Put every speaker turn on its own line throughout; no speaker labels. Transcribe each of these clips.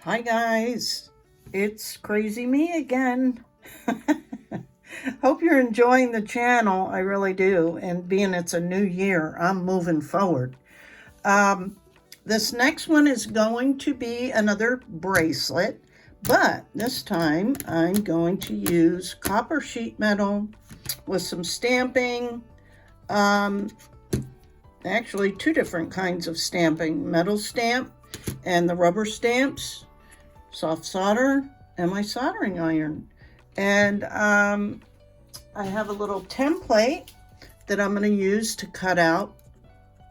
Hi guys, it's Crazy Me again. Hope you're enjoying the channel, I really do, and being it's a new year, I'm moving forward. This next one is going to be another bracelet, but this time I'm going to use copper sheet metal with some stamping, actually two different kinds of stamping, metal stamp and the rubber stamps, soft solder, and my soldering iron. And I have a little template that I'm going to use to cut out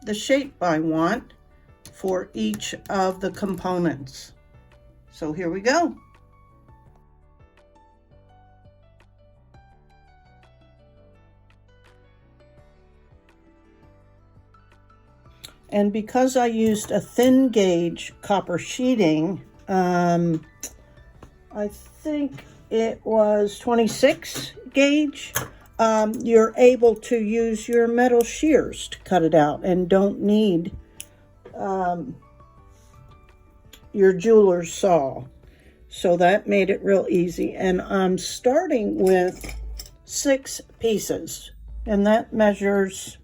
the shape I want for each of the components. So here we go. And because I used a thin gauge copper sheeting, I think it was 26 gauge, you're able to use your metal shears to cut it out and don't need your jeweler's saw. So that made it real easy. And I'm starting with 6 pieces, and that measures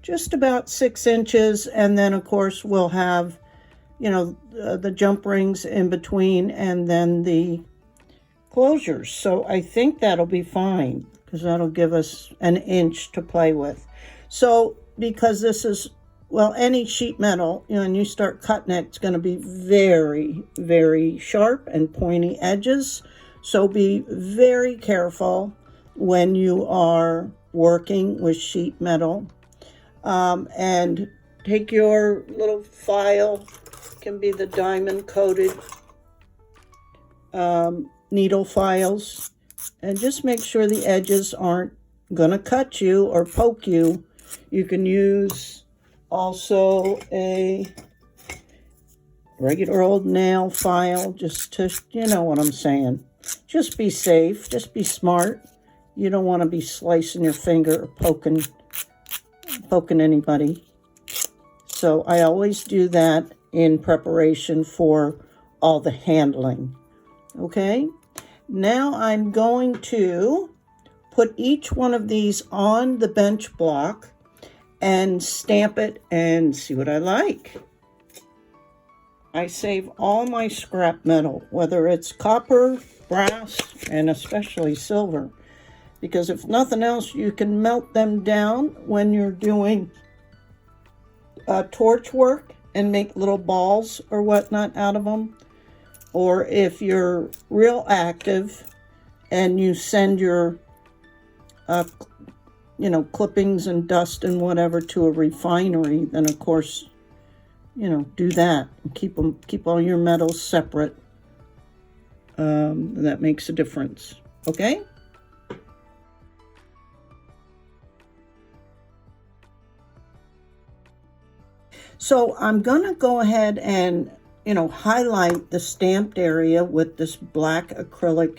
just about 6 inches. And then of course we'll have, you know, the jump rings in between and then the closures. So I think that'll be fine because that'll give us an inch to play with. So because this is, well, any sheet metal, you know, and you start cutting it, it's going to be very, very sharp and pointy edges. So be very careful when you are working with sheet metal. And take your little file, can be the diamond coated needle files, and just make sure the edges aren't gonna cut you or poke you. You can use also a regular old nail file just to, you know what I'm saying. Just be safe, just be smart. You don't want to be slicing your finger or poking anybody. So I always do that in preparation for all the handling. Okay, now I'm going to put each one of these on the bench block and stamp it and see what I like. I save all my scrap metal, whether it's copper, brass, and especially silver, because if nothing else, you can melt them down when you're doing torch work and make little balls or whatnot out of them. Or if you're real active and you send your you know, clippings and dust and whatever to a refinery, then of course, you know, do that. Keep all your metals separate. That makes a difference. Okay? So I'm gonna go ahead and, you know, highlight the stamped area with this black acrylic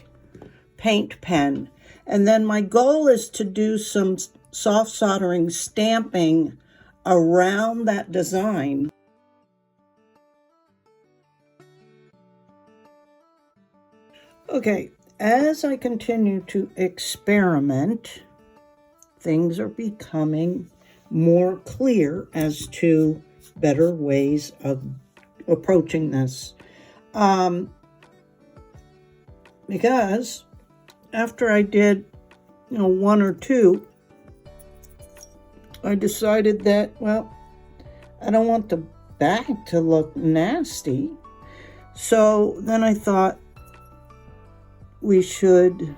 paint pen. And then my goal is to do some soft soldering stamping around that design. Okay, as I continue to experiment, things are becoming more clear as to better ways of approaching this. Because after I did, you know, 1 or 2, I decided that, well, I don't want the back to look nasty. So then I thought we should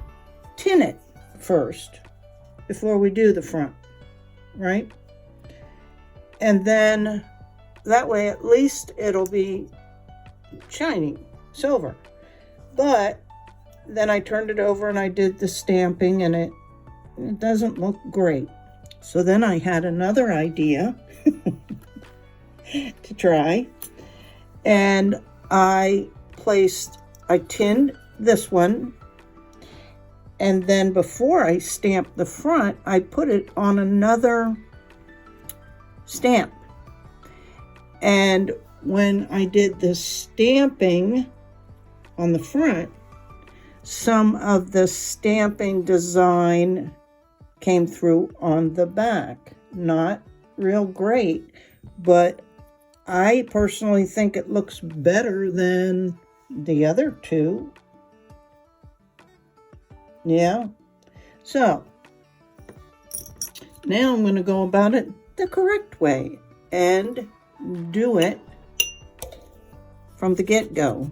tin it first before we do the front, right? And then that way at least it'll be shiny silver. But then I turned it over and I did the stamping, and it doesn't look great. So then I had another idea to try, and I tinned this one, and then before I stamped the front, I put it on another stamp. And when I did the stamping, on the front, some of the stamping design came through on the back. Not real great, but I personally think it looks better than the other two. Yeah. So now I'm going to go about it the correct way and do it from the get-go.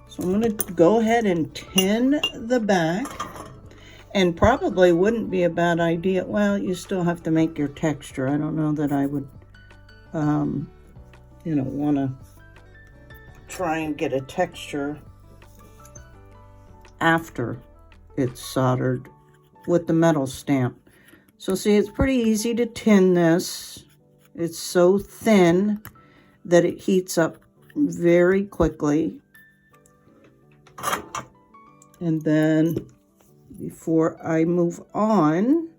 So I'm going to go ahead and tin the back, and probably wouldn't be a bad idea. Well, you still have to make your texture. I don't know that I would, want to try and get a texture after it's soldered with the metal stamp. So see, it's pretty easy to tin this. It's so thin that it heats up very quickly. And then before I move on,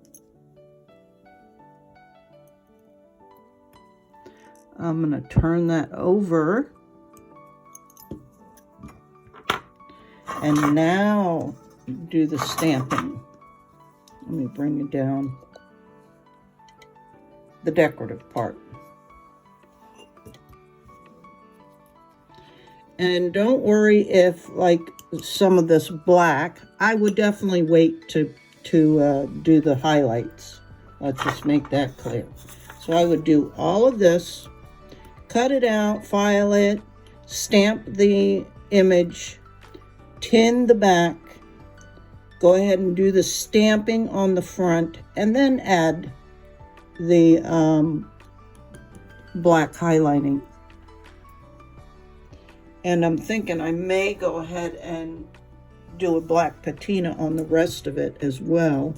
I'm going to turn that over. And now do the stamping. Let me bring it down. The decorative part. And don't worry if, like, some of this black, I would definitely wait to do the highlights. Let's just make that clear. So I would do all of this, cut it out, file it, stamp the image, tin the back, go ahead and do the stamping on the front, and then add the black highlighting. And I'm thinking I may go ahead and do a black patina on the rest of it as well.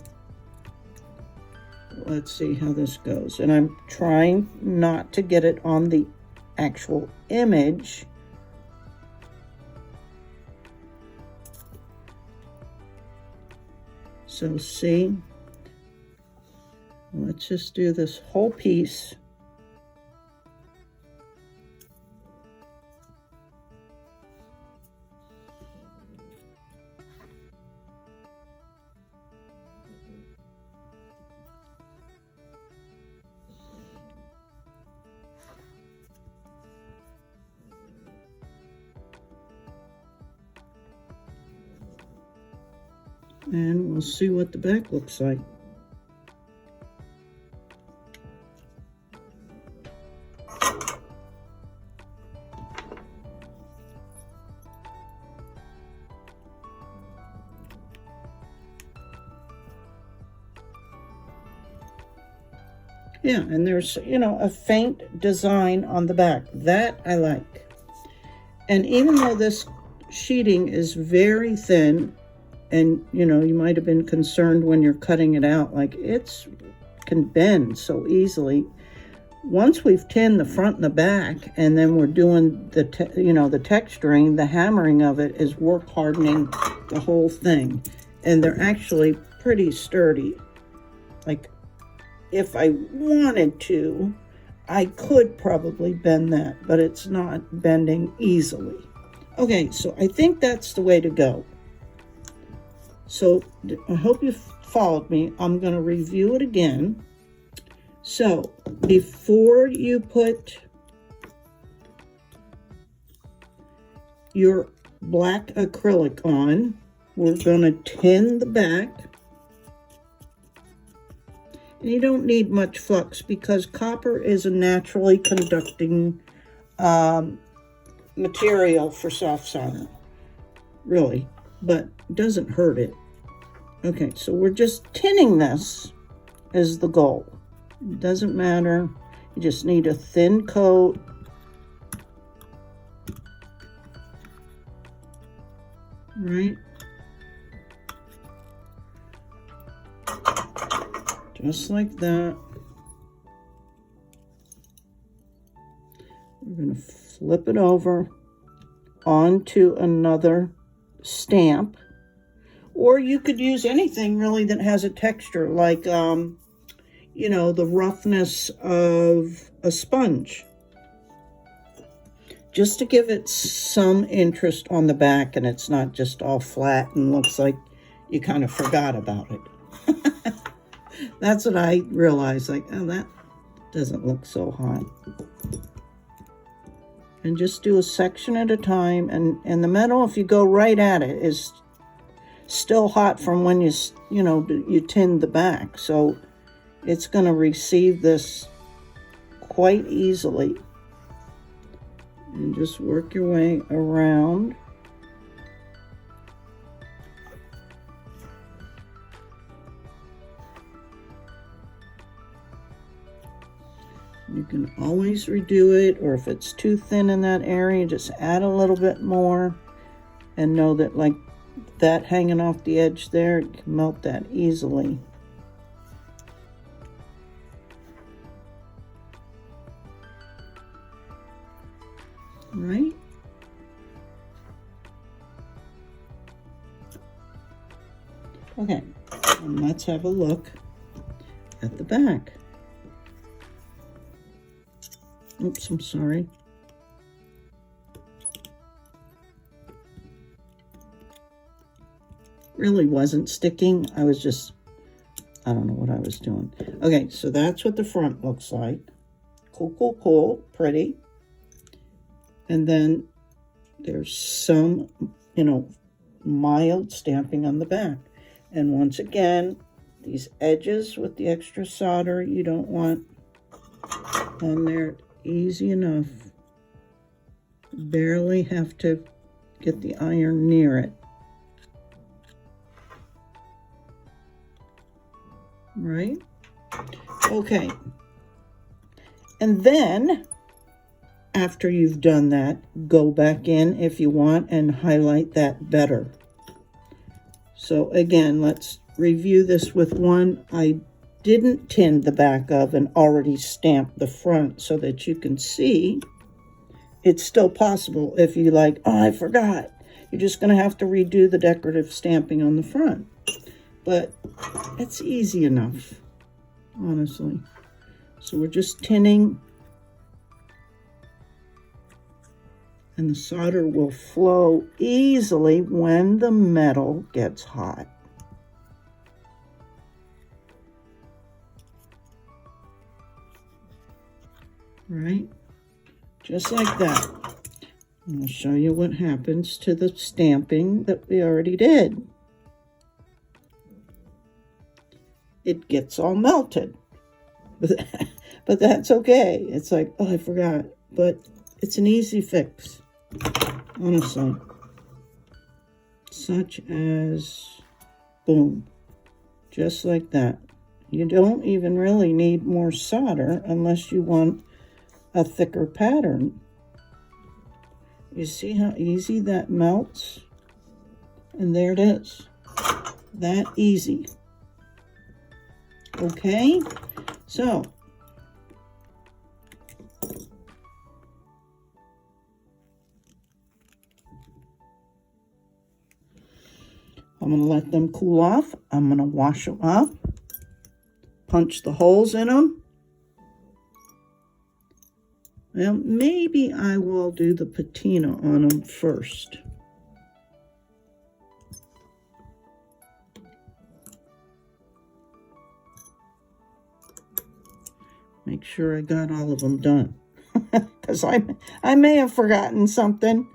Let's see how this goes. And I'm trying not to get it on the actual image. So see, let's just do this whole piece. And we'll see what the back looks like. Yeah, and there's, a faint design on the back. That I like. And even though this sheeting is very thin, and, you might have been concerned when you're cutting it out, like it can bend so easily. Once we've tinned the front and the back, and then we're doing the texturing, the hammering of it is work hardening the whole thing. And they're actually pretty sturdy. Like, if I wanted to, I could probably bend that, but it's not bending easily. Okay, so I think that's the way to go. So I hope you followed me. I'm going to review it again. So before you put your black acrylic on, we're going to tin the back. And you don't need much flux because copper is a naturally conducting material for soft solder, really, but it doesn't hurt it. Okay, so we're just tinning this as the goal. It doesn't matter. You just need a thin coat. Right? Just like that. We're going to flip it over onto another stamp. Or you could use anything really that has a texture, like, the roughness of a sponge. just to give it some interest on the back and it's not just all flat and looks like you kind of forgot about it. That's what I realized, like, oh, that doesn't look so hot. And just do a section at a time, and the metal, if you go right at it, is still hot from when you tinned the back, so it's going to receive this quite easily. And just work your way around. You can always redo it, or if it's too thin in that area, just add a little bit more, and know that like that hanging off the edge there, you can melt that easily. Right? Okay, and let's have a look at the back. Oops, I'm sorry. Really wasn't sticking. I don't know what I was doing. Okay, so that's what the front looks like. Cool, cool, cool, pretty. And then there's some, mild stamping on the back. And once again, these edges with the extra solder you don't want on there. Easy enough. Barely have to get the iron near it. Right? Okay. And then, after you've done that, go back in if you want and highlight that better. So again, let's review this with one I didn't tin the back of and already stamped the front so that you can see it's still possible. If you like, oh, I forgot, you're just going to have to redo the decorative stamping on the front. But it's easy enough, honestly. So we're just tinning, and the solder will flow easily when the metal gets hot. Right? Just like that. And I'll show you what happens to the stamping that we already did. It gets all melted. But that's okay. It's like, oh, I forgot. But it's an easy fix, honestly. Such as, boom. Just like that. You don't even really need more solder unless you want a thicker pattern. You see how easy that melts? And there it is. That easy. Okay, so I'm going to let them cool off. I'm going to wash them up, punch the holes in them. Well, maybe I will do the patina on them first. Make sure I got all of them done. Because I may have forgotten something.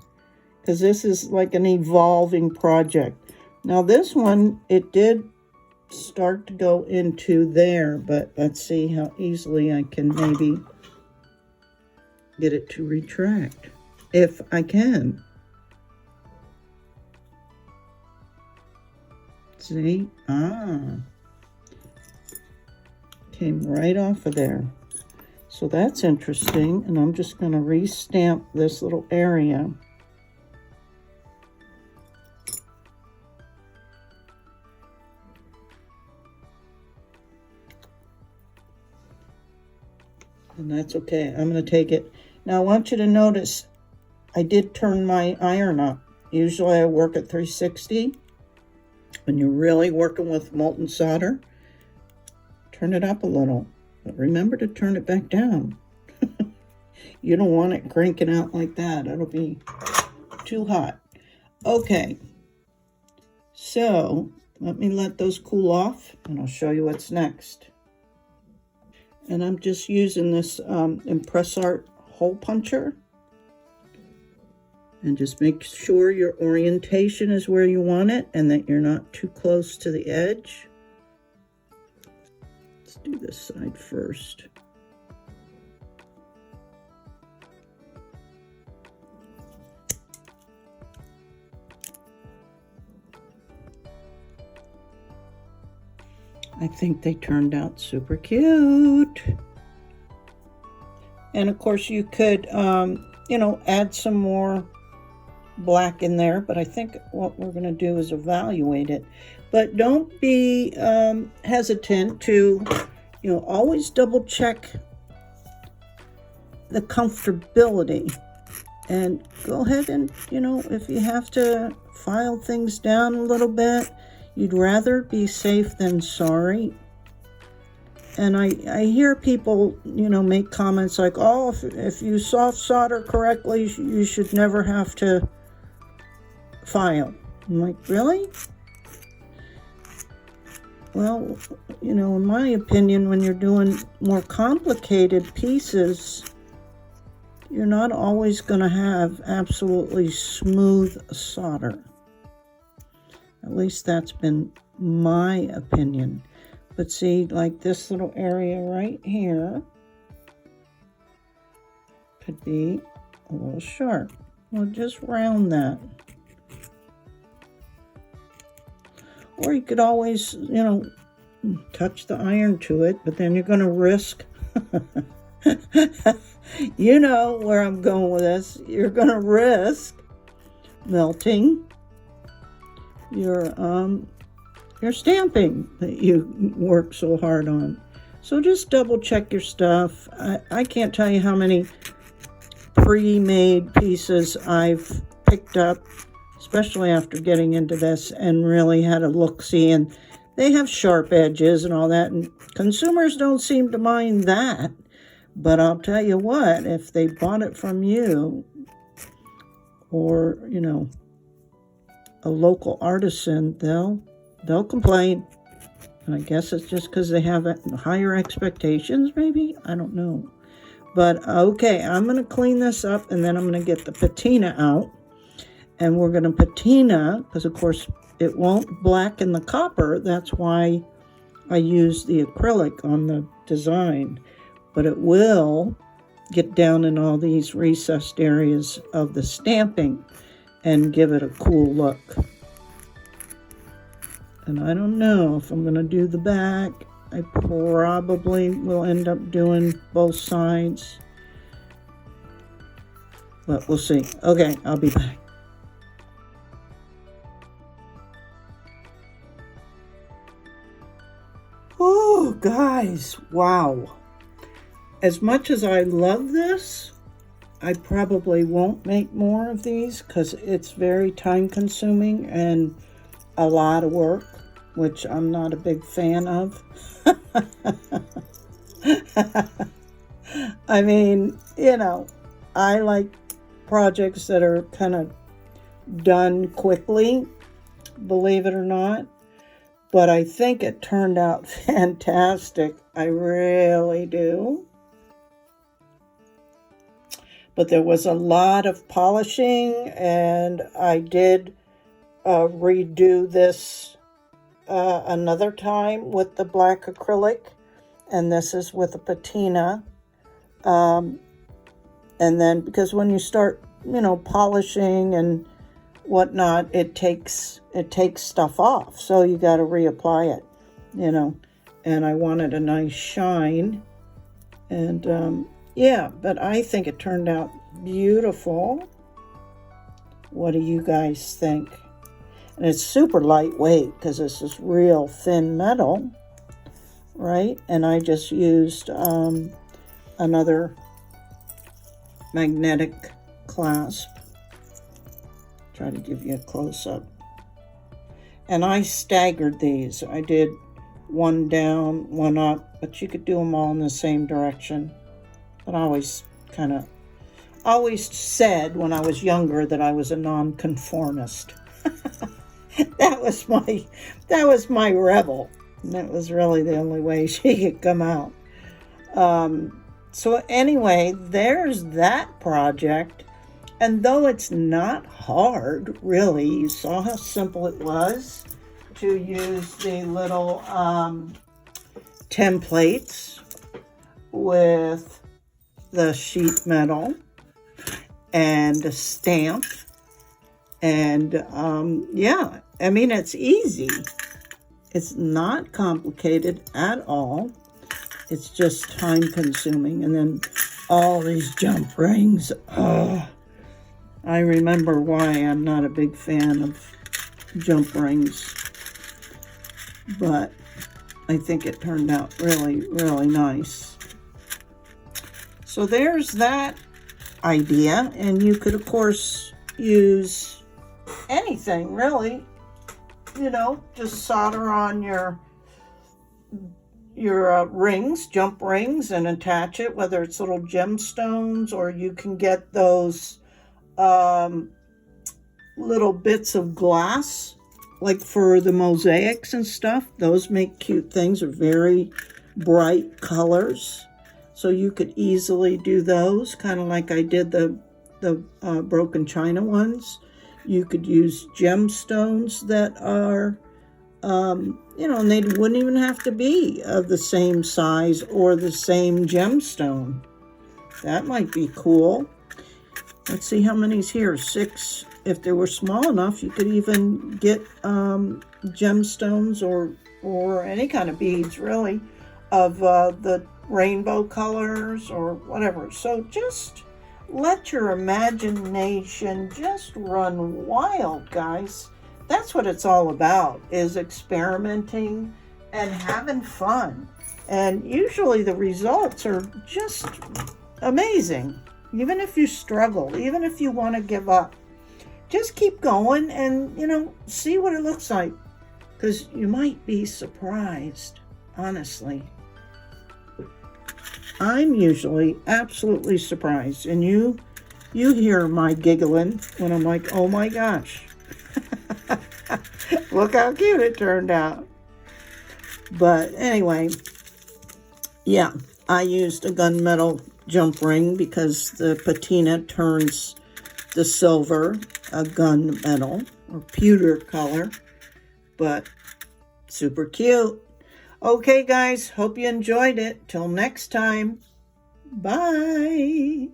Because this is like an evolving project. Now this one, it did start to go into there. But let's see how easily I can maybe get it to retract, if I can. See? Came right off of there. So that's interesting, and I'm just going to re-stamp this little area. And that's okay. I'm going to take it. Now I want you to notice I did turn my iron up. Usually I work at 360. When you're really working with molten solder, turn it up a little. But remember to turn it back down. You don't want it cranking out like that. It'll be too hot. Okay, so let me let those cool off and I'll show you what's next. And I'm just using this Impress Art hole puncher. And just make sure your orientation is where you want it and that you're not too close to the edge. Let's do this side first. I think they turned out super cute. And of course you could, you know, add some more black in there, but I think what we're going to do is evaluate it. But don't be hesitant to, you know, always double check the comfortability. And go ahead and, you know, if you have to file things down a little bit, you'd rather be safe than sorry. And I hear people, you know, make comments like, oh, if you soft solder correctly, you should never have to file. I'm like, really? Well, you know, in my opinion, when you're doing more complicated pieces, you're not always going to have absolutely smooth solder. At least that's been my opinion. But see, like this little area right here could be a little sharp. We'll just round that. Or you could always, you know, touch the iron to it, but then you're going to risk, you know where I'm going with this, you're going to risk melting your stamping that you work so hard on. So just double check your stuff. I can't tell you how many pre-made pieces I've picked up, especially after getting into this, and really had a look-see, and they have sharp edges and all that, and consumers don't seem to mind that. But I'll tell you what, if they bought it from you, or, you know, a local artisan, they'll complain. And I guess it's just because they have higher expectations, maybe? I don't know. But, okay, I'm going to clean this up, and then I'm going to get the patina out. And we're going to patina, because of course it won't blacken the copper. That's why I use the acrylic on the design. But it will get down in all these recessed areas of the stamping and give it a cool look. And I don't know if I'm going to do the back. I probably will end up doing both sides. But we'll see. Okay, I'll be back. Oh, guys, wow. As much as I love this, I probably won't make more of these because it's very time consuming and a lot of work, which I'm not a big fan of. I mean, you know, I like projects that are kind of done quickly, believe it or not. But I think it turned out fantastic. I really do. But there was a lot of polishing, and I did redo this another time with the black acrylic, and this is with a patina. And then, because when you start, you know, polishing and whatnot, it takes stuff off, so you got to reapply it, you know. And I wanted a nice shine, and yeah, but I think it turned out beautiful. What do you guys think? And it's super lightweight because this is real thin metal, right? And I just used another magnetic clasp. Try to give you a close-up. And I staggered these. I did one down, one up, but you could do them all in the same direction. But I always kind of always said when I was younger that I was a nonconformist. That was my rebel. And that was really the only way she could come out. So anyway, there's that project. And though it's not hard, really, you saw how simple it was to use the little templates with the sheet metal and a stamp. And yeah, I mean, it's easy. It's not complicated at all. It's just time consuming. And then all these jump rings. Oh, I remember why I'm not a big fan of jump rings. But I think it turned out really, really nice. So there's that idea. And you could, of course, use anything, really. You know, just solder on your rings, jump rings, and attach it, whether it's little gemstones, or you can get those little bits of glass, like for the mosaics and stuff. Those make cute things, are very bright colors. So you could easily do those, kind of like I did the broken china ones. You could use gemstones that are, you know, and they wouldn't even have to be of the same size or the same gemstone. That might be cool. Let's see how many's here. 6. If they were small enough, you could even get gemstones or any kind of beads, really, of the rainbow colors or whatever. So just let your imagination just run wild, guys. That's what it's all about, is experimenting and having fun. And usually the results are just amazing. Even if you struggle, even if you want to give up, just keep going and, you know, see what it looks like. Because you might be surprised, honestly. I'm usually absolutely surprised. And you hear my giggling when I'm like, oh my gosh. Look how cute it turned out. But anyway, yeah, I used a gunmetal jump ring because the patina turns the silver a gunmetal or pewter color. But super cute. Okay, guys, hope you enjoyed it. Till next time, bye.